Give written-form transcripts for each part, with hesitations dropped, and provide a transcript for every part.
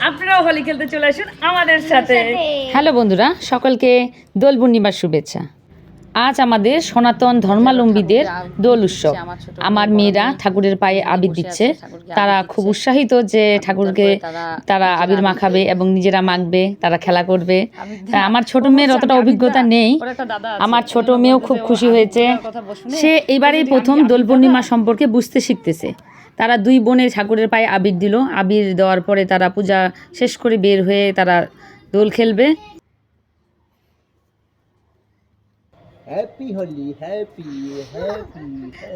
আপনারাও হোলি খেলতে চলে আসুন আমাদের সাথে। হ্যালো বন্ধুরা, সকলকে দোল পূর্ণিমার শুভেচ্ছা। আজ আমাদের সনাতন ধর্মাবলম্বীদের দোল উৎসব। আমার মেয়েরা ঠাকুরের পায়ে আবির দিচ্ছে। তারা খুব উৎসাহিত যে ঠাকুরকে তারা আবির মাখাবে এবং নিজেরা মাখবে, তারা খেলা করবে। আমার ছোট মেয়ের অতটা অভিজ্ঞতা নেই, আমার ছোট মেয়েও খুব খুশি হয়েছে। সে এইবারেই প্রথম দোল পূর্ণিমা সম্পর্কে বুঝতে শিখতেছে। তারা দুই বোনে ঠাকুরের পায়ে আবির দিল। আবির দেওয়ার পরে তারা পূজা শেষ করে বের হয়ে তারা দোল খেলবে।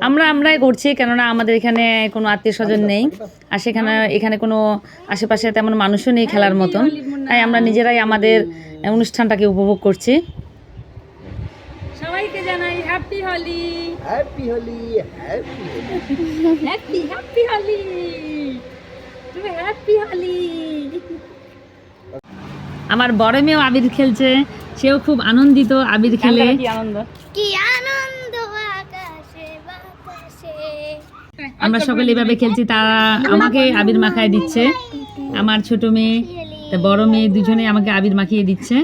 আমরাই করছি, কেননা আমাদের এখানে কোনো আত্মীয় স্বজন নেই, আর এখানে কোনো আশেপাশে তেমন মানুষও নেই খেলার মতন। তাই আমরা নিজেরাই আমাদের অনুষ্ঠানটাকে উপভোগ করছি। সবাইকে জানাই happy Holi, happy Holi, happy happy happy Holi, তুমি হ্যাপি হোলি। আমার বড় মেয়েও আবির খেলছে, সেও খুব আনন্দিত আবির খেলে। কি আনন্দ আকাশে বাতাসে। আমরা সকলে এভাবে খেলছি, তারা আমাকে আবির মাখায় দিচ্ছে। আমার ছোট মেয়ে, বড় মেয়ে দুজনে আমাকে আবির মাখিয়ে দিচ্ছে।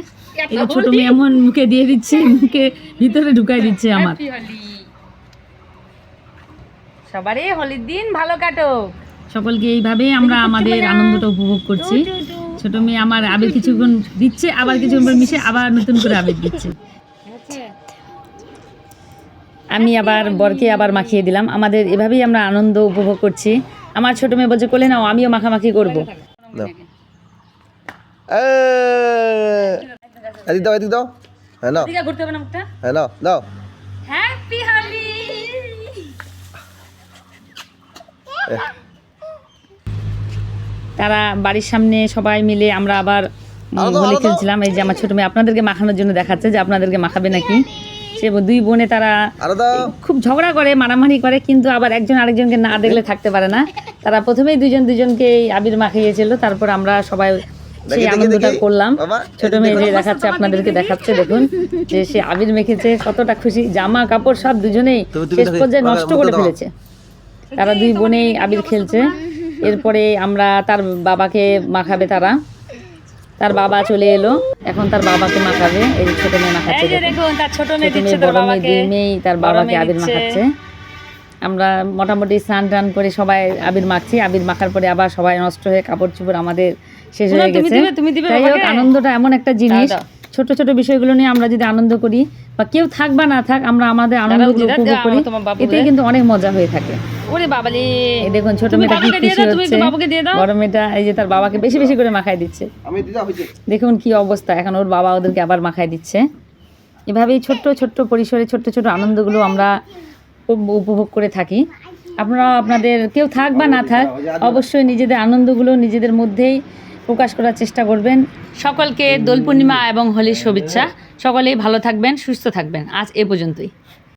এই ছোট মেয়ে এমন মুখে দিয়ে দিচ্ছে, মুখে ভিতরে ঢুকাই দিচ্ছে আমার। সবারই হোলির দিন ভালো কাটো। সকলকে এইভাবে আমরা আমাদের আনন্দটা উপভোগ করছি। ছোট মেয়ে আমার আবির কিছুক্ষণ দিচ্ছে, আবার কিছুক্ষণ মিশে আবার নতুন করে আবির দিচ্ছে। আমি আবার বরকে আবার মাখিয়ে দিলাম। আমাদের এভাবেই আমরা আনন্দ উপভোগ করছি। আমার ছোট মেয়ে বলছে কোলে নাও, আমিও মাখামাখি করবো। এদিক দাও, এদিক দাও। হ্যাঁ নাও, ঘুরতে হবে না মুখটা। হ্যাঁ নাও, দাও। হ্যাপি হোলি। তারা বাড়ির সামনে সবাই মিলে আমরা আবার হোলি খেলছিলাম। এই যে আমার ছোট মেয়ে আপনাদেরকে মাখানোর জন্য দেখাচ্ছে যে আপনাদেরকে মাখাবে নাকি। সে দুই বোনে তারা খুব ঝগড়া করে, মারামারি করে, কিন্তু আবার একজন আরেকজনকে না দেখলে থাকতে পারে না। তারা প্রথমেই দুজনকে আবির মাখিয়েছিল, তারপর আমরা সবাই সেই আনন্দটা করলাম। ছোট মেয়ে যে দেখাচ্ছে, আপনাদেরকে দেখাচ্ছে, দেখুন যে সে আবির মেখেছে, কতটা খুশি। জামা কাপড় সব দুজনেই শেষ পর্যায়ে নষ্ট করে ফেলেছে। তারা দুই বোনেই আবির খেলছে। এরপরে আমরা তার বাবাকে মাখাবে। তার বাবা চলে এলো, এখন তার বাবাকে মাখাবে। এই ছোট মেয়ে মাখাচ্ছে, দেখুন তার ছোট মেয়ে দিচ্ছে তার বাবাকে, দুই মেয়ে তার বাবাকে আবির মাখাচ্ছে। আমরা মোটামুটি স্নান টান করে সবাই আবির মাখছি। আবির মাখার পরে আবার সবাই নষ্ট হয়ে কাপড় চোপড় আমাদের শেষ হয়ে গেছে। যাই হোক, আনন্দটা এমন একটা জিনিস, ছোট ছোট বিষয়গুলো নিয়ে আমরা যদি আনন্দ করি, বা কেউ থাক বা না থাক, আমরা আমাদের আনন্দগুলো উপভোগ করি, এতে কিন্তু অনেক মজা হয়ে থাকে। ওরে বাবালে, এই দেখুন ছোট মেয়েটা কি খুশি হচ্ছে, বড় মেয়েটা এই যে তার বাবাকে বেশি বেশি করে মাখায় দিচ্ছে। দেখুন কি অবস্থা, এখন ওর বাবা ওদেরকে আবার মাখায় দিচ্ছে। এভাবেই ছোট্ট ছোট্ট পরিসরে ছোট্ট ছোট আনন্দগুলো আমরা উপভোগ করে থাকি। আপনারা আপনাদের কেউ থাক বা না থাক, অবশ্যই নিজেদের আনন্দগুলো নিজেদের মধ্যেই প্রকাশ করার চেষ্টা করবেন। সকলকে দোল পূর্ণিমা এবং হোলির শুভেচ্ছা। সকলেই ভালো থাকবেন, সুস্থ থাকবেন। আজ এ পর্যন্তই।